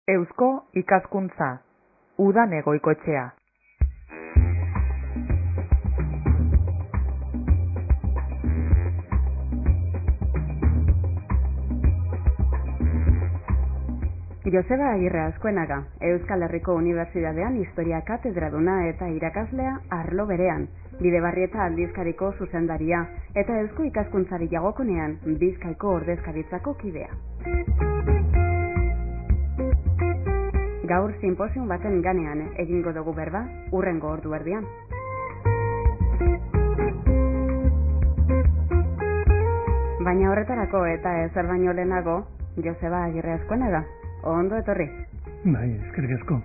Eusko ikaskuntza, udan egoikoetxea. Joseba Agirre Azkuenaga, Euskal Herriko Unibertsitatean historia katedraduna eta irakaslea arlo berean, Bidebarrieta aldizkariko zuzendaria eta Eusko ikaskuntzari jagokonean Bizkaiko ordezkaritzako kidea. Gaur sinposium baten ganean egingo dugu berba, hurrengo ordu erdian. Baina horretarako eta ezer baino lehenago, Joseba Agirre Azkuenaga, ondo etorri. Bai, eskerrik asko.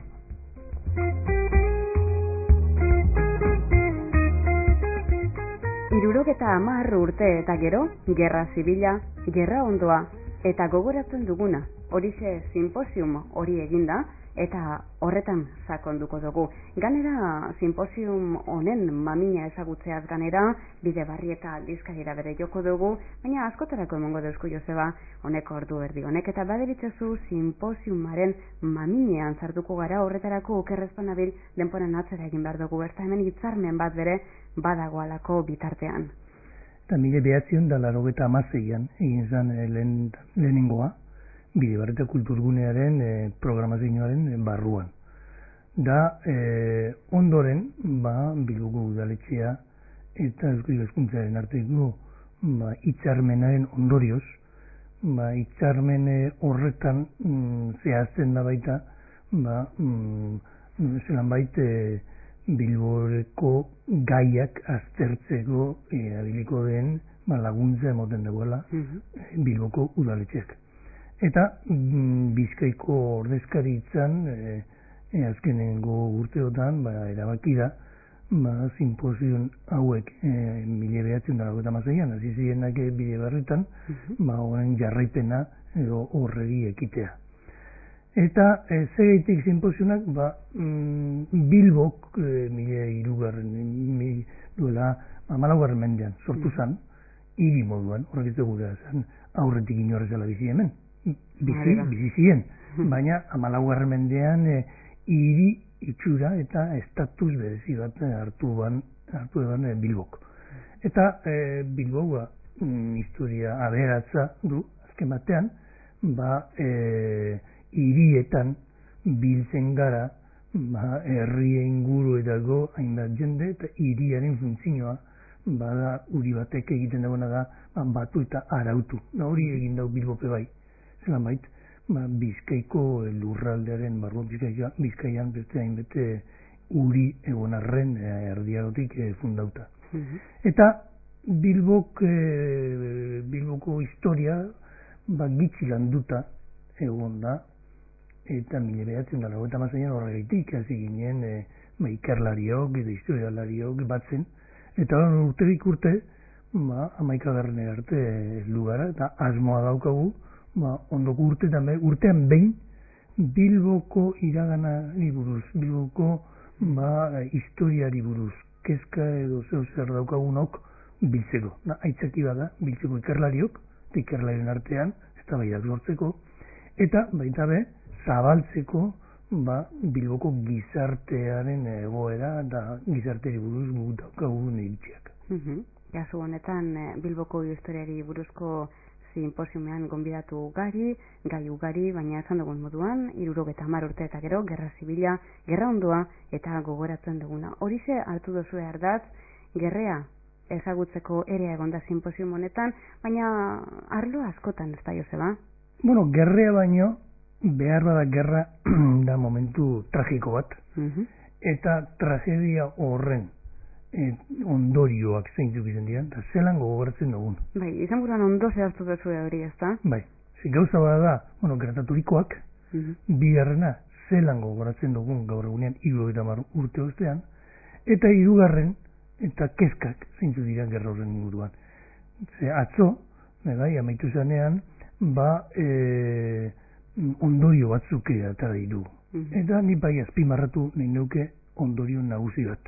Hirurogeta 10 urte eta gero, gerra zibila, gerra ondoa eta gogoratzen duguna. Horixe sinposium hori eginda eta horretan sakonduko dugu. Ganera sinposium honen mamina ezagutzeaz ganera, Bidebarrieta aldizkarira bere joko dugu, baina askotarako emango duzku Joseba, honeko ordu erdi honek eta baderitzazu simposiumaren maminean sartuko gara horretarako okerrezpanabil denporan atzera egin behar dugu, eta hemen hitzarmen bat bere badagoalako bitartean. Eta 1986an egin zen lehenengoa, Bidebarrieta kulturgunearen programazioaren barruan. Da, ondoren, Bilboko udaletxea eta Eusko ikaskuntzaren arteko hitzarmenaren ondorioz, hitzarmen horretan zehazten da baita, zelan baita Bilboko gaiak aztertzeko erabiliko den laguntza emoten dagoela Bilboko udaletxeak. Eta Bizkaiko ordezkaritzan azkenengo urteotan erabaki da sinposion hauek 1996an hasi zirenak Bidebarrietan horren jarraipena edo horregi ekitea. Eta zegaitik sinposionak Bilbok 2003 duela 14. mendean sortu zen hiri moduan, horrek ez dugu da zen aurretik inorrezala bizi hemen. Bizi ziren, baina 14. mendean hiri itxura eta estatus berezi bat hartu eban Bilbok. Eta Bilboa historia aberatza du, azken batean, hirietan biltzen gara, herri inguruetako hainbat jende eta hiriaren funtzioa bada uri batek egiten dagoena da batu eta arautu. Hori egin dau Bilbope bai. Zelan bait, Bizkaiko lurraldearen barruan Bizkaian beste hainbete uri egon arren erdiagotik fundauta. Eta Bilboko historia gitxi landuta egon da, eta 1996an horregatik hasi ginen ikerlariok eta historialariok batzen, eta urterik urte 11. arte lugara, eta asmoa daukagu ondoko urtean behin Bilboko iraganari buruz, Bilboko historiari buruz, kezka edo zer daukagunok biltzeko. Aitzaki bada, biltzeko ikerlariok, ikerlarien artean, eztabaidak lortzeko, eta baita be, zabaltzeko Bilboko gizartearen egoera eta gizarteari buruz daukagun iritziak. Kasu honetan Bilboko historiari buruzko sinposiumean gonbidatu gai ugari, baina esan dugun moduan, 70 urte eta gero, gerra zibila, gerra ondoa eta gogoratzen duguna. Horixe hartu duzu ardatz, gerrea ezagutzeko ere egonda sinposium honetan, baina arlo askotan ez da Joseba? Bueno, gerrea baino, behar bada gerra da momentu tragiko bat, eta tragedia horren ondorioak zeintzuk izan dira, eta zelan gogoratzen dugun. Bai, izan buruan ondo zehaztu duzu hori, ez da? Bai, gauza bada da, gertaturikoak, bigarrena zelan gogoratzen dugun gaur egunean 70 urte ostean, eta hirugarren eta kezkak zeintzuk dira gerra horren inguruan. Atzo, amaitu zanean, ondorio batzuk atara ditu. Eta ni bai azpimarratu nahi nuke ondorio nagusi bat.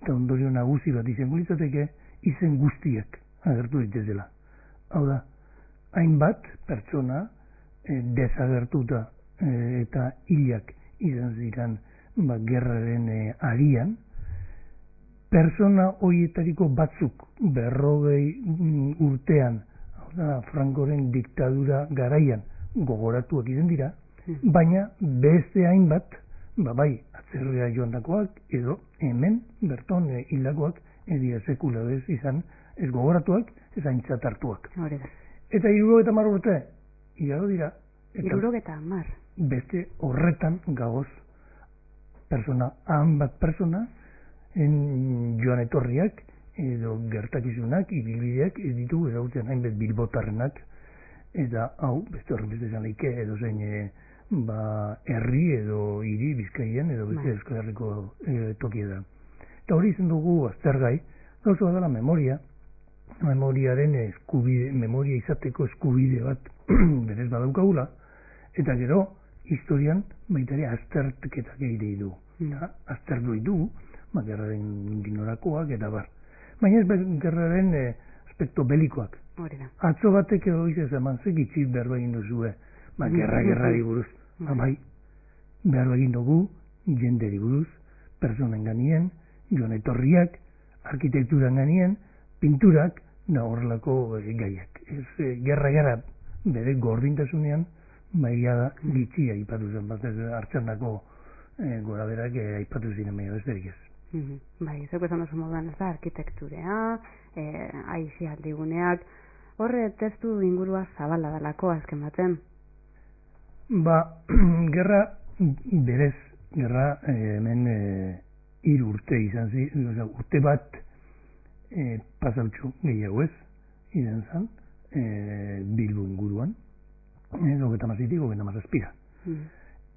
Eta ondorio nagusi bat izango litzateke izen guztiak agertu ditezela. Hau da, hainbat pertsona desagertuta eta hilak izan ziren gerraren arian, persona horietariko batzuk 40 urtean, Francoren diktadura garaian gogoratuak izan dira, baina beste hainbat, bai, atzerrera joandakoak, edo hemen berton hildakoak edia sekula bez izan ez gogoratuak, ez aintzat hartuak. Eta 70 urte, igaro dira, eta 70. Beste horretan gagoz hainbat persona joan etorriak edo gertakizunak, ibilbideak ez ditugu ezagutzen hainbat bilbotarrenak, eta hau, beste horren beste esan leike, edo zein herri edo hiri Bizkaian edo beste Euskal Herriko tokia da. Eta hori izan dugu aztergai, gauza dela memoriaren eskubide, memoria izateko eskubide bat berez badaukagula, eta gero historian baitare azterketak egitei du. Aztertu ditugu, gerraren dinorakoak eta bar. Baina ez gerraren aspekto belikoak. Atzo batek edo izaz eman zekitzik berba egin duzue, gerrari buruz. Bai, berba egin dugu, jenderi buruz, personen ganien, joan etorriak, arkitekturan ganien, pinturak, horrelako gaiak. Gerra bere gordintasunean, baina da gitxia aipatu zen, bat ez hartzandako gora berak aipatu ziren baina besterik ez. Bai, zeko esan duzu moduan ez da, arkitekturea, aisialdiguneak, horre testu ingurua zabala dalako azken baten. Gerra berez, hemen 3 urte izan zi, urte bat pasautxo gehiago ez, izan zan, Bilbo inguruan, 37-37.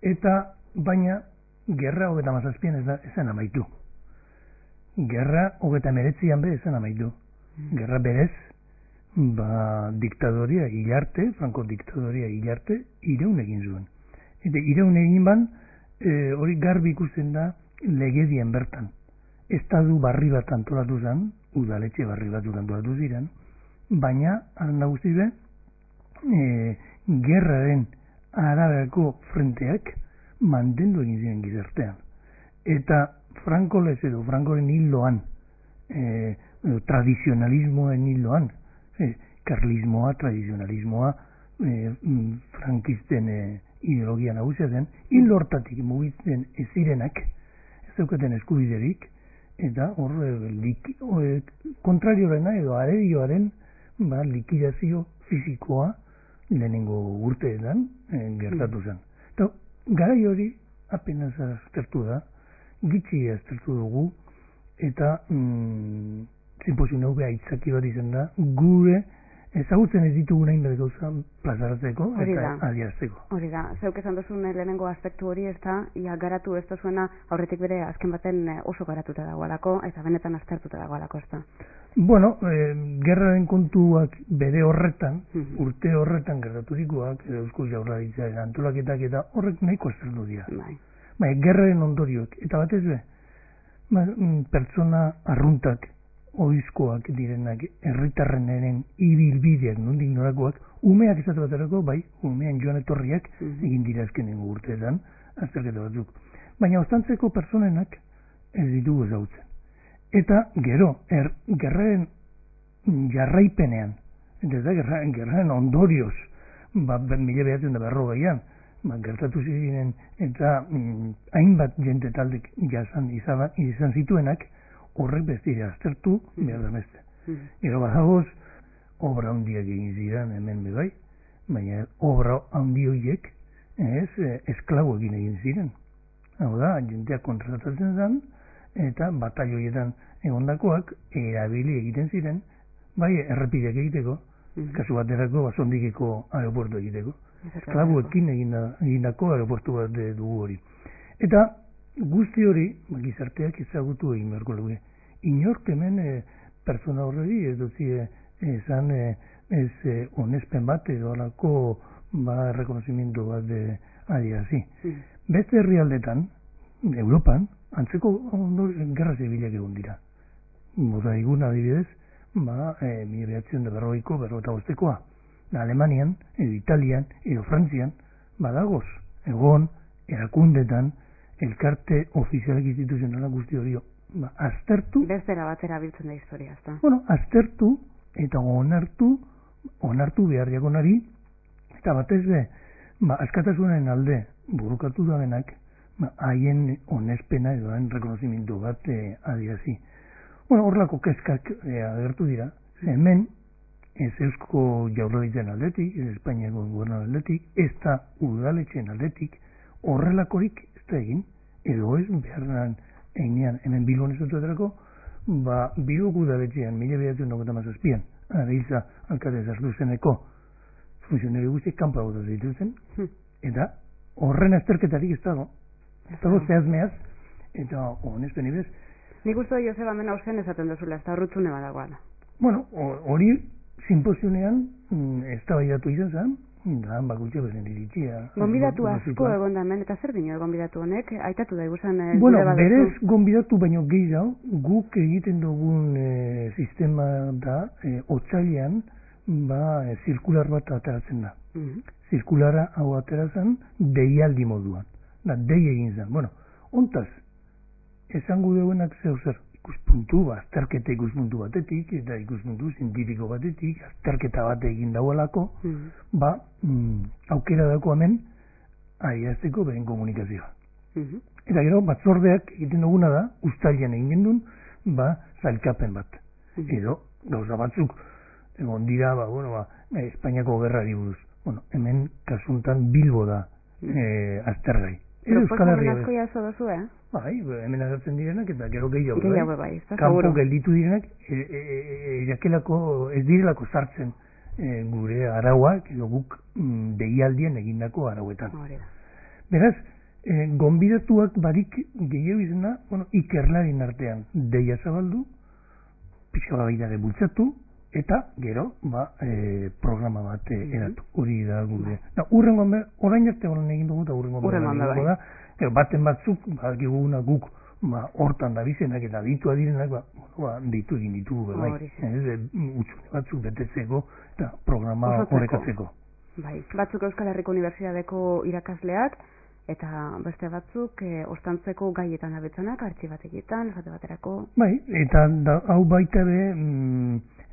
Eta, baina, gerra 37an ezan amaitu. Gerra 39an be ezan amaitu. Gerra berez, diktadoria hilarte, Franco diktadoria hilarte, ireun egin zuen. Eta ireun egin ban, hori garbi ikusten da legedien bertan. Estadu barri bat antolatu zen, udaletxe barri bat antolatu ziren, baina, nagusi be, gerraren arabako frenteak mantendu egin ziren gizartean. Eta Frankolez edo Frankoren hildoan, tradizionalismoen hildoan, karlismoa, tradizionalismoa, frankisten ideologia nagusia zen, hildo hortatik mugitzen ez zirenak, ez daukaten eskubiderik, eta hor kontrariorena edo arerioaren likidazio fisikoa lehenengo urteetan gertatu zen. Eta garai hori apenas aztertu da, gitxi aztertu dugu, eta zinpozio naube aitzaki bat izan da, gure ezagutzen ez ditugu nahin bat gauza plazaratzeko eta adiazteko. Hori da, zeuk esan duzun lehenengo aspektu hori ez da, garatu ez da zuena aurretik bere azken baten oso garatuta dagoelako, eta benetan aztertuta dagoelako ez da. Bueno, gerraren kontuak bere horretan, urte horretan gertaturikoak, edo Eusko Jaurlaritza antolaketak eta horrek nahiko aztertu dira. Baina, gerraren ondorioak, eta batez be, pertsona arruntak, oizkoak direnak, herritarrenaren ibilbideak nondik norakoak, umeak esatu baterako, bai, umean joan etorriak egin dira azkenengo urteetan, azterketa batzuk. Baina ostantzeko personenak ez ditugu ezagutzen. Eta gero, gerraren jarraipenean, eta gerraren ondorioz, 1940an, gertatu ziren eta hainbat jente taldek izan zituenak, horrek bestire aztertu behar da beste. Gero badagoz, obra handiak egin ziren hemen bebai, baina obra handi horiek esklaboekin egin ziren. Hau da, jenteak kontratatzen zen, eta batalloietan egondakoak erabili egiten ziren, bai errepideak egiteko, kasu baterako basondikeko aeroportu egiteko. Esklaboekin egindako aeroportu bat dugu hori. Eta guzti hori, gizarteak ezagutu egin beharko luke. Inork hemen pertsona horreri ez dutzi esan onespen bat edo alako rekonozimiento bat adierazi. Beste herrialdetan, Europan, antzeko gerra zibilak egon dira. Bota digun adibidez, 1940ko, 1945koa. Alemanian, edo Italian, edo Frantzian, badagoz egon, erakundetan, elkarte ofizialak instituzionala guzti hori aztertu. Bestera batera biltzen da historia, ezta? Bueno, aztertu eta onartu behar diagonari, eta batez be, askatasunen alde burukatu da benak, haien onespena edo hain rekonozimendu bat adierazi. Bueno, horrelako kezkak agertu dira, hemen ez Eusko Jaurlaritzaren aldetik, ez Espainiako gobernuaren aldetik, ez da udaletxeen aldetik, horrelakorik ez da egin, edo ez beharran einean, hemen Bilbon ez dutuetarako, Bilboko udaletxean, 1997an, Areiza alkate zartu zeneko funtzionari guztiek kanpo agotaz dituzten, eta horren azterketarik ez dago zehazmeaz, eta honespen ibez. Nik uste Joseba hemen hausen esaten duzula, ez da horrutzune badagoala. Bueno, hori simpozionean eztabaidatu izan zen, da, bakultza bezen iritzia. Gonbidatu asko egon da hemen, eta zer dino gonbidatu honek, aitatu da iguzen bueno, berez gonbidatu baino gehiago, guk egiten dugun sistema da, otsailean, zirkular bat ateratzen da. Zirkulara hau ateratzen, deialdi moduan. Dei egin zen. Bueno, ontaz, esango duenak zer, ikuspuntu, azterketa ikuspuntu batetik, eta ikuspuntu zientifiko batetik, azterketa bat egin dauelako, aukera dako hemen, aiazteko beren komunikazioa. Eta gero, batzordeak egiten duguna da, uztailean egin gendun, zailkapen bat. Edo, gauza batzuk, egon dira, Espainiako gerrari buruz. Bueno, hemen kasuntan Bilbo da aztergai. Proposamen asko jaso dozu, Bai, hemen agertzen direnak, eta gero gehiago. Gehiago bai, kanpo gelditu direnak, ez direlako sartzen gure arauak, edo guk deialdien egindako arauetan. Beraz, gonbidatuak barik gehiago izena, ikerlarin artean deia zabaldu, pixka baitare bultzatu, eta gero, programa bat eratu. Hori da gure. Orain arte honen egin dugu, eta urrengo da. Baten batzuk, guk hortan da bizenak eta ditua direnak, ditu egin ditugu, utxune batzuk betetzeko eta programa horrekatzeko. Batzuk Euskal Herriko Unibertsitateko irakasleak, eta beste batzuk ostantzeko gaietan abetzanak, artxibategitan, esate baterako. Eta hau baita be,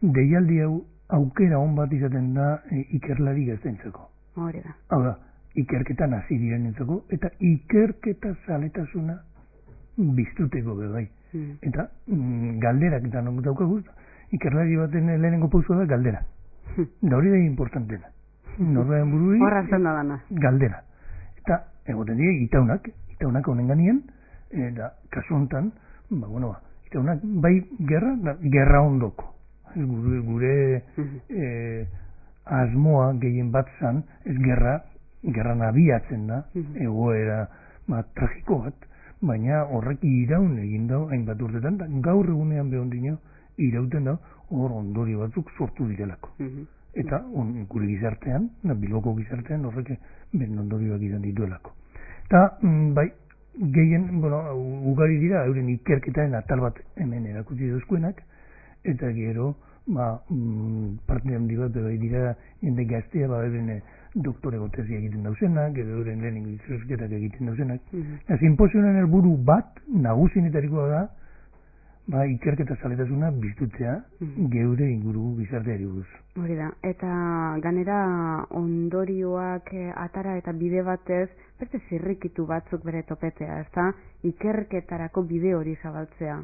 deialdi hau aukera hon bat izaten da ikerlari gaztentzeko. Hori da. Hau da, ikerketan hasi direnentzako, eta ikerketa zaletasuna biztuteko bai. Eta galderak eta non daukagu, ikerlari baten lehenengo pausua da galdera. Da hori da importantena. Norberen bururi galdera. Eta egoten dira itaunak honen ganien, eta kasu honetan, itaunak bai gerra ondoko. Gure asmoa gehien bat zan, ez gerran abiatzen da, egoera tragiko bat, baina horrek iraun egin dau, hainbat urtetan, da gaur egunean behon dino, irauten da, hor ondori batzuk sortu direlako. Eta gure gizartean, Bilboko gizartean, horrek ben ondorioak izan dituelako. Eta, gehien, ugari dira, euren ikerketaren atal bat hemen erakutsi duzkuenak, eta gero, parte handi bat, bai dira, jende gaztea, euren doktorego tesi egiten dauzenak, edo euren lehenengo izrezketak egiten dauzenak. Sinposionen helburu bat, nagusienetarikoa da, ikerketa zaletasuna biztutzea geure inguru gizarteari buruz. Hori da, eta ganera ondorioak atara eta bide batez, beste zirrikitu batzuk bere topetea, ez da, ikerketarako bide hori zabaltzea.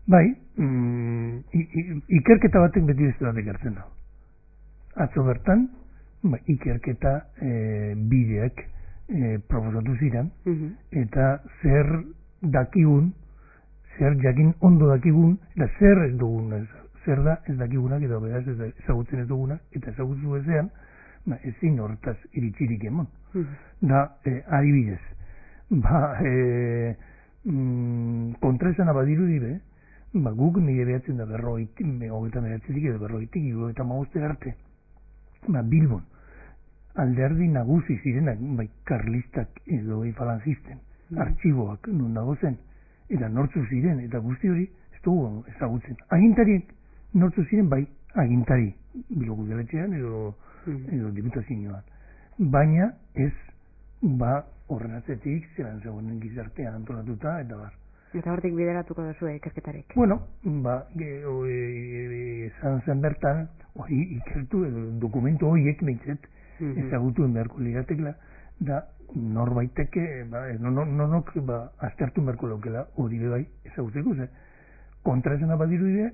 Bai, ikerketa batek beti beste batek hartzen da. Atzo bertan, ikerketa bideak proposatu ziren, eta zer dakigun, zer jakin ondo dakigun, eta zer ez dugun, zer da ez dakigunak, eta beraz ezagutzen ez dugunak, eta ezagutzu ezean, ezin horretaz iritzirik emon. Da, adibidez, kontraesana badiru dibe, guk nire behatzen da hogeita mehatzetik edo berroitik, eta mauzte arte, Bilbon, alderdi nagusi zirenak, karlistak edo falanzisten, artxiboak non dago zen, eta nortzu ziren, eta guzti hori ez dugu ezagutzen. Agintariek nortzu ziren, agintari, Bilboko udaletxean edo diputazioan. Baina ez horren atzetik, zelan zegoen gizartean antolatuta, eta bar. Eta hortik bideratuko duzu ikerketarik. Bueno, esan zen bertan, ikertu, dokumentu horiek behintzet, ezagutuen beharko liratekela, da norbaiteke, nonok aztertu beharko laukela hori bai ezagutzeko, kontraesena badirudie,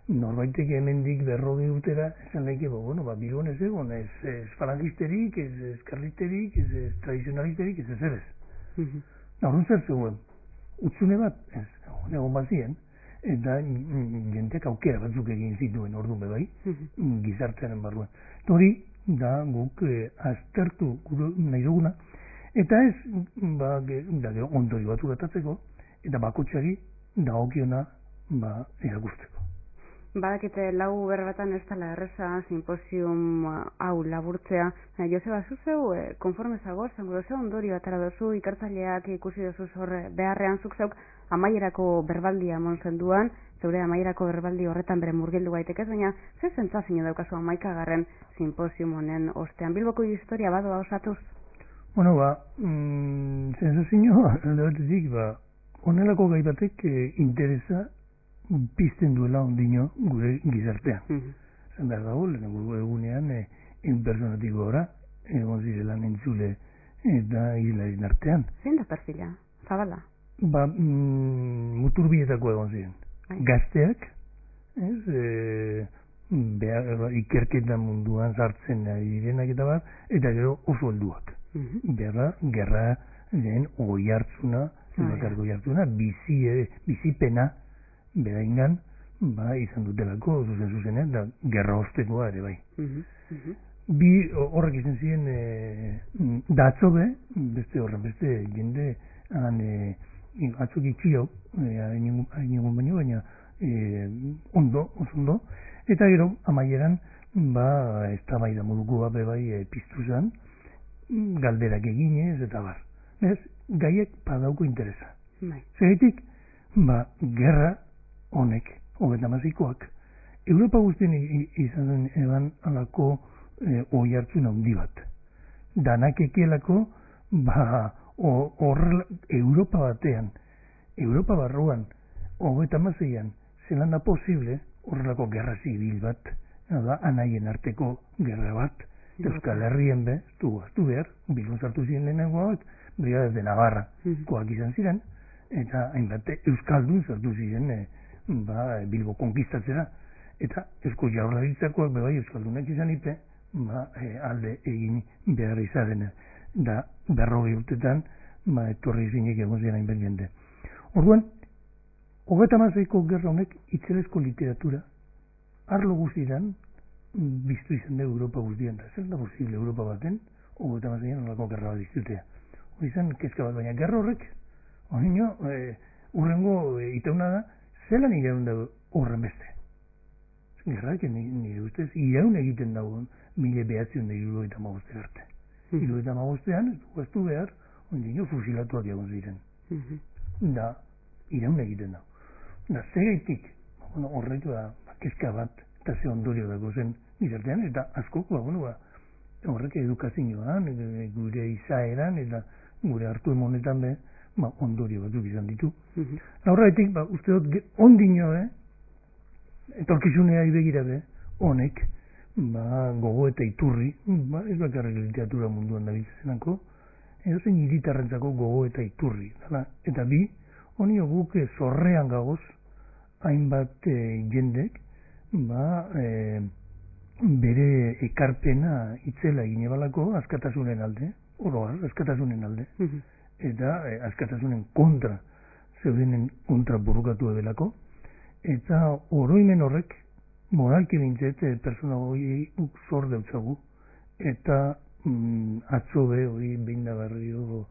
norbaiteke hemendik 40 urtera esan laike, Bilbon ez egon, ez falangisterik, ez karlisterik, ez tradizionalisterik, ez ez. Horren zer zegoen, utzune bat, ez, egon bazien, eta jentek aukera batzuk egin zituen orduan bai, gizartearen barruan. Hori, da guk aztertu nahi duguna, eta ez, ondorio batu gatatzeko, eta bakotxari dagokiona erakusteko. Badakite lau berbatan ez dela erreza simposium hau laburtzea. Joseba, zuzeu, konforme zagoz, ze ondorio atara dozu, ikertzaileak ikusi dozu hor beharrean zuk zeuk amaierako berbaldia emon zenduan, zeure amaierako berbaldi horretan bere murgildu gaitek ez, baina ze zentzazio daukazu 11. simposium honen ostean, Bilboko historia badoa osatuz? Zentzazio, alde batetik, honelako gai batek interesa pizten duela ondino gure gizartean. Zen behar dago, lehenengo egunean, personatik gora, egon zirelan entzule eta hilaren artean. Zein da perfila? Zabala? Muturbietako egon ziren. Gazteak, ikerketa munduan sartzen ari direnak eta bat, eta gero oso helduak. Gerra den oi hartzuna, bizipena, beraingan, izan dutelako, zuzenean, da gerra ostekoa ere bai. Bi horrek izan ziren datzobe, beste jende, atzok itxiok, hain baino, baina oso ondo, eta gero, amaieran, eztabaida moduko bat bai piztu zen, galderak eginez, eta bar. Ez, gaiek badauko interesa. Zergatik, gerra honek, 36koak, Europa guztien izan zen eban alako oi hartzun handi bat. Danak ekielako, Europa batean, Europa barruan, 36an, zelan da posible, horrelako gerra zibil bat, anaien arteko gerra bat, Euskal Herrien aztu behar, Bilbon sartu ziren lehenengoak, Brigadez de Navarra, koak izan ziren, eta hainbat Euskaldun sartu ziren Bilbo konkistatzera, eta Eusko Jaurlaritzakoak bai Euskaldunak izan ite, alde egin behar izadena, da 40 urtetan, etorri zinek egon ziren hainbat jende. Orduan, 36ko gerra honek itzelezko literatura, arlo guztietan, biztu izan da Europa guztien, da zer da posible Europa baten, 36an olako gerra bat iztutea. Hori izan, kezka bat, baina gerra horrek, urrengo itauna da, zelan iraun da horren beste. Gerrak, nire ustez, iraun egiten dago 1975 arte. 1975an, ez du behar, ondino fusilatuak egon ziren. Da, iraun egiten dago. Da, zegaitik, horrek da, kezka bat, eta ze ondorio dago zen gizartean, eta askok, horrek edukazioan, gure izaeran, eta gure hartu emonetan be, ondorio batzuk izan ditu. Horretik, uste dut, ondino, etorkizunea ibegira be, honek, gogo eta iturri, ez bakarrik literatura munduan da bitzazenako, edo zen hiritarrentzako gogo eta iturri. Eta bi, honi guk zorrean gagoz, hainbat jendek, bere ekarpena itzela egin ebalako askatasunen alde, oroar, askatasunen alde, eta askatasunen kontra, zeudenen kontra burrukatu edelako, eta oroimen horrek, moralki bintzet, persona hori zor deutzagu, eta atzo be hori behin da berrio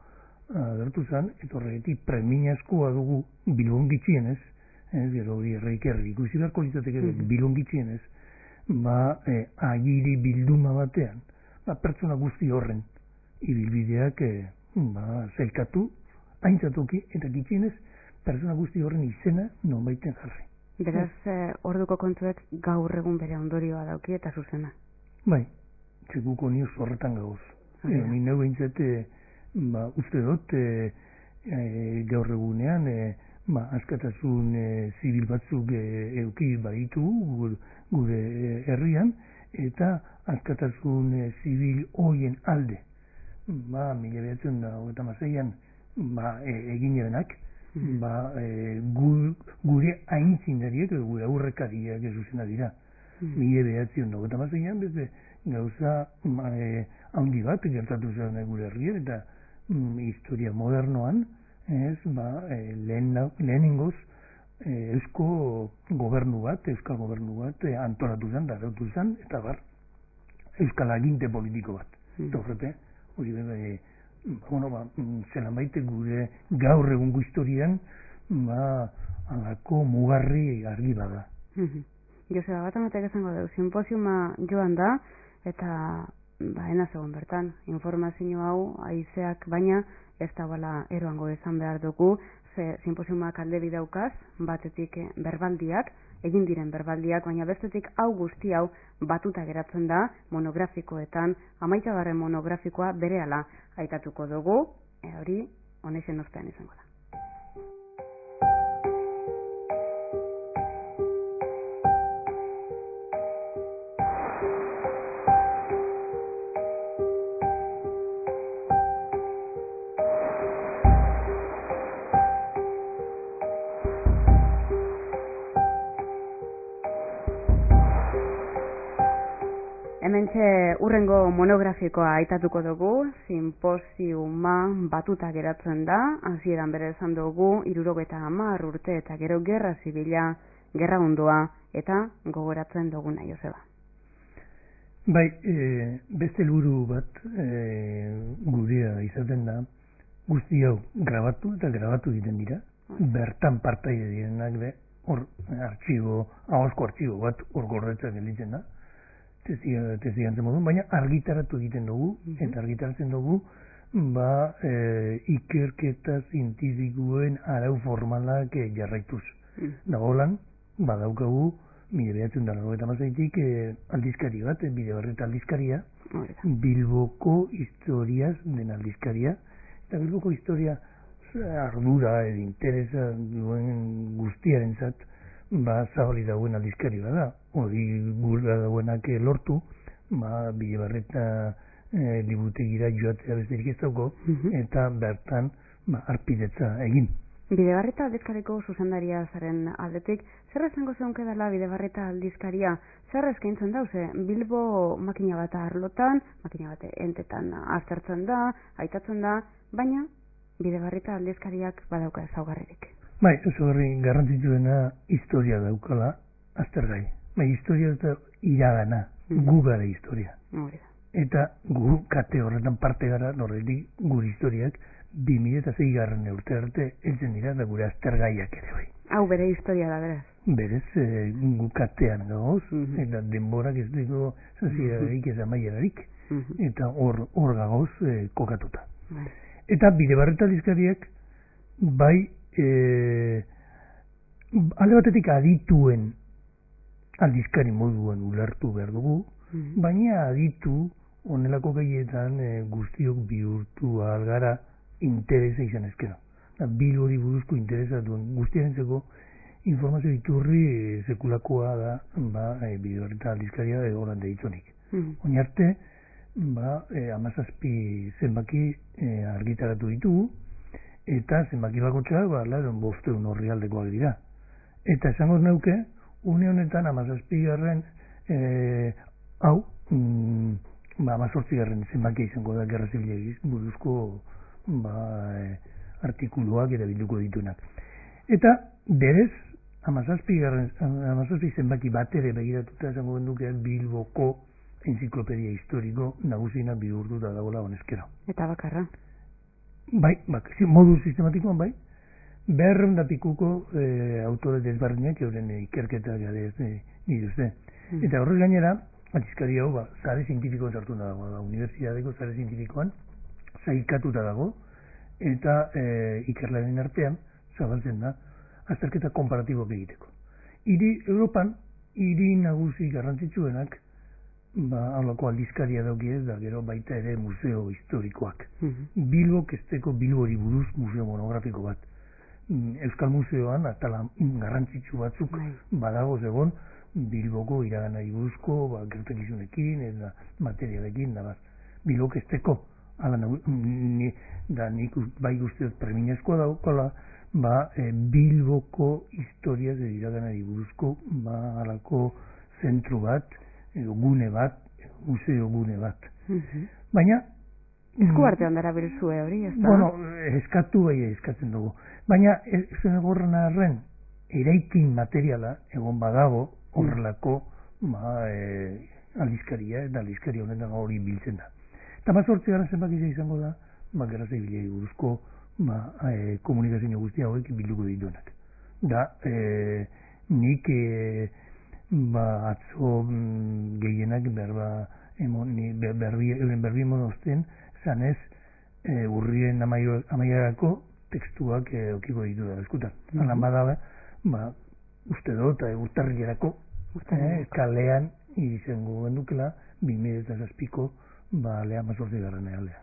agertu zen, eta horretik premiazkoa dugu Bilbon gitxienez, gero hori erreikerri ikusi beharko litzateke Bilbon gitxienez, agiri bilduma batean, pertsona guzti horren ibilbideak zelkatu, aintzatoki, eta gitxienez, pertsona guzti horren izena nonbaiten jarri. Beraz, orduko kontuek gaur egun bere ondorioa dauki eta zuzena. Bai, txekuko nioz horretan gauz. Ni neu behintzat, uste dut, gaur egunean, askatasun zibil batzuk euki baitu gure herrian, eta askatasun zibil hoien alde, 1926an, egin ebenak, gure aintzindariek, gure aurrekariak zuzena dira. 1926an, beste gauza handi bat gertatu zen gure herrian, eta historia modernoan, lehenengoz euskal gobernu bat antolatu zen, darautu zen, eta euskal aginte politiko bat. Eta horrete, hori zelan baite gure gaur egungo historian, alako mugarri argi bada. Joseba, bat amatek esango dugu, simposiuma joan da, eta enaz egon bertan, informazio hau, haizeak baina, ez da bala eroango izan behar dugu, ze simposiumak alde bidaukaz, batetik berbaldiak, egin diren berbaldiak, baina bestetik hau guzti hau batuta geratzen da monografikoetan, 11. monografikoa berehala aitatuko dugu, hori honexen ostean izango da. Hementxe urrengo monografikoa aitatuko dugu, simposiuma batuta geratzen da, hasieran bere esan dugu, 70 urte eta gero gerra zibila, gerra ondoa, eta gogoratzen duguna, Joseba. Bai, beste helburu bat gurea izaten da, guzti hau grabatu eta grabatu egiten dira, bertan partaide direnak be, hor ahozko artxibo bat hor gordetzak gelditzen da, testigantzen modun, baina argitaratu egiten dugu, eta argitaratzen dugu, ikerketa zientifikoen arau formalak jarraituz. Da holan, badaukagu, 1997tik aldizkari bat, Bidebarreta aldizkaria, Bilboko historiaz den aldizkaria, eta Bilboko historia ardura edo interesa duen guztiarentzat, zabali dagoen aldizkari bada, hori gura dagoenak lortu, Bidebarreta liburutegira joatzea besterik ez dauko, eta bertan arpidetza egin. Bidebarreta aldizkariko zuzendaria zaren aldetik, zer esango zeunke dela Bidebarreta aldizkaria? Zer eskaintzen dauze? Bilbo makina bat arlotan, makina bat entetan aztertzen da, aitatzen da, baina Bidebarreta aldizkariak badauka ezaugarririk. Bai, ezaugarri garrantzitsuena historia daukala aztergai. Bai, historia eta iragana, gu gara historia. Eta gu kate horretan parte gara, norretik gure historiak 2006 urte arte heltzen dira da gure aztergaiak ere bai. Hau bere historia da, beraz? Berez, gu katean gauz, eta denborak ez dugu zazirarik ez amaierarik, eta hor gauz kokatuta. Eta Bidebarreta aldizkariak bai alde batetik adituen aldizkari moduan ulertu behar dugu, baina aditu honelako gaietan guztiok bihurtu algara interesa izan ezkero. Bilbori buruzko interesa duen guztiarentzeko informazio iturri sekulakoa da Bidebarreta aldizkaria horan deitzonik. Oinarte, 17 zenbaki argitaratu ditugu, eta zenbaki bakotxa, 500 orrialdekoak dira. Eta esango neuke, une honetan 17 hau, 18 zenbakia izango da gerra zibilari buruzko artikuluak erabilduko dituenak. Eta berez, 17 zenbaki bat ere begiratuta esango gendukean Bilboko enziklopedia historiko nagusina bihurtu da dagoela honezkero. Eta bakarra? Bai, modu sistematikoan bai. 200 pikuko autore desberdinak euren ikerketak dituzte. Eta horrek gainera, aldizkari hau, zare zientifikoan sartu dago, unibertsitateko zare zientifikoan, sailkatuta dago, eta ikerlaren artean, zabaltzen da, azterketa komparatiboak egiteko. Europan, hiri nagusi garrantzitsuenak, halako aldizkaria dauki da gero baita ere museo historikoak. Bilbok esteko Bilbori buruz museo monografiko bat. Euskal Museoan atala garrantzitsu batzuk badagoz egon Bilboko iraganari buruzko gertakizunekin eta materialekin da bat. Bilbok esteko hala da nik bai guztiot premiazkoa daukala Bilboko historia iraganari buruzko halako zentru bat gune bat, museo gune bat. Baina eskuartean dara berezue hori, ez da? Bueno, eskatu bai eskatzen dugu. Baina, zuen gorren arren, eraikin materiala, egon badago, horrelako aldizkaria, eta aldizkaria honetan hori biltzen da. Eta 18 zenbakizia izango da, gerra zibilei buruzko komunikazio guztia hauek bilduko dituenak. Da, nik atzo gehienak euren berbi monozten zanez urrien amaierako tekstuak okiko ditu da eskutan. Alan badabe, uste dut, urtarrilerako kalean izango gendukela 2007ko lea 18 alea.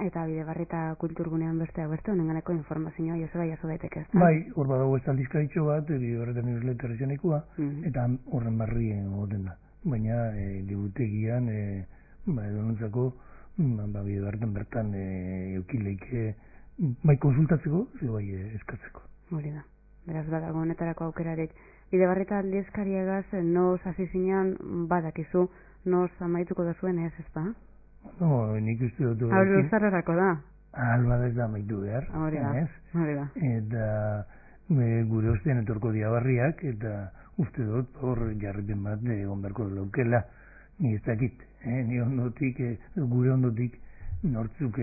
Eta Bidebarreta kulturgunean besteak beste honenganeko informazioa Joseba jaso daiteke, ez da? Bai, hor badago ez aldizkaritxo bat, Bidebarreta newsletter izanekua, eta horren barrien goten da. Baina, liburutegian, edonontzako, Bidebarretan bertan eukileike, bai konsultatzeko, ze bai eskatzeko. Hori da, beraz badago honetarako aukerarik. Bidebarreta aldizkariagaz, noz hasi zinean badakizu, noz amaituko da zuen ez da? No, nik uste dut... Hau luzarrarako da? Alba ez da amaitu behar. Hori da. Eta gure ostean etorko diabarriak, eta uste dut hor jarripen bat egon beharko laukela. Ni ez dakit, ni ondotik, gure ondotik nortzuk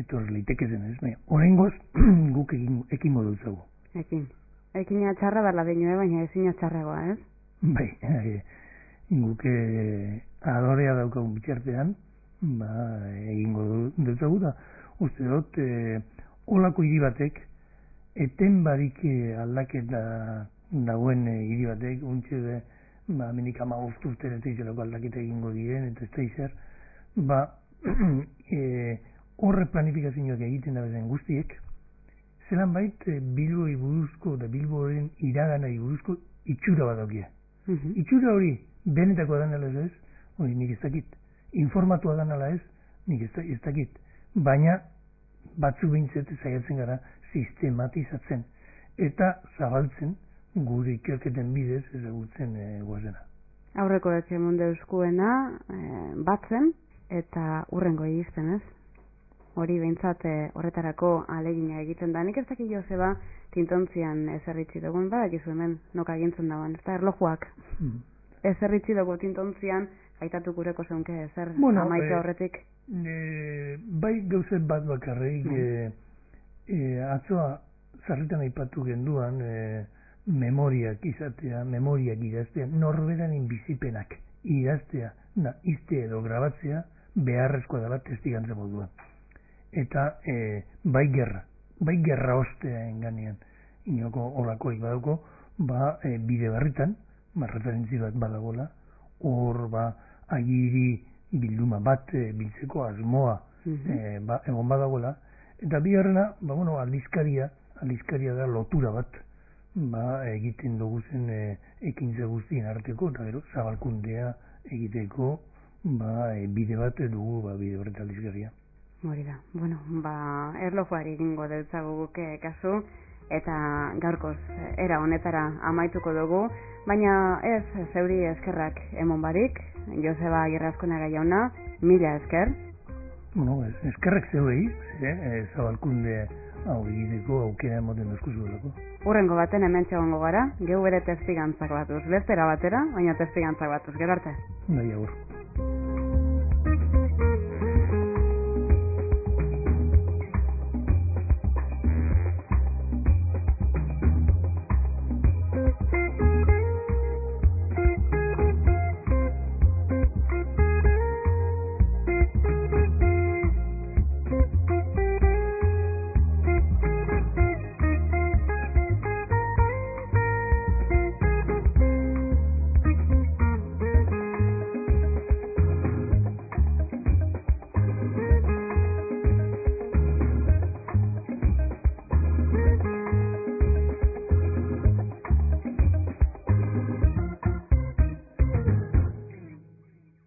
etor leitekezen ez. Horrengoz guk ekingo dutzago. Ekina txarra barla dinue, baina ezin txarragoa, ez? Bai, guk adorea daukagun bitxartean, egingo dutzagu da. Uste dut, olako hiri batek, eten barik aldaketa dagoen hiri batek, untxe de, menik 15 urteren zeizelako aldaketa egingo diren, eta ez da izar, horre planifikazioak egiten da bezen guztiek, zelan bait Bilboi buruzko eta Bilboren iraganari buruzko itxura bat daukia. Itxura hori benetako da nela ez, hori nik ez dakit. Informatua da nala ez, nik ez dakit. Baina batzu behintzet saiatzen gara sistematizatzen eta zabaltzen gure ikerketen bidez ezagutzen guazena. Aurreko etxe mundu euskuena batzen eta urrengo egizten ez? Hori behintzat horretarako alegina egiten da. Nik ez dakit Joseba tintontzian ezerritzi dugun, badakizu hemen noka gintzen dagoen, ez da erlojuak. Ezerritzi dugu tintontzian, gaitatu gureko zeunke ezer amaitu horretik? Bai gauzet bat bakarrik, atzoa zarritan aipatu genduan memoriak izatea, memoriak idaztea, norberanen bizipenak idaztea, izte edo grabatzea, beharrezkoa dela testigantza moduan. Eta bai gerra ostea enganean, inoko olakoik badauko, Bidebarritan, referentzi bat badagola, hor agiri bilduma bat biltzeko asmoa egon badagola, eta bigarrena, aldizkaria da lotura bat, egiten dugu zen ekintza guztien arteko, eta gero zabalkundea egiteko bide bat dugu Bidebarreta aldizkaria. Hori da, erlojuari egingo deutzagu guke kasu, eta gaurkoz era honetara amaituko dugu, baina ez zeuri eskerrak emon barik, Joseba Agirre-Azkonaga jauna, mila esker. Eskerrak zeurei, zabalkunde hau egiteko aukera emoten duzku zuelako. Urrengo baten hemen txegongo gara, gehu bere testigantzak batuz, bestera batera, baina testigantzak batuz, gero arte. Bai, agur.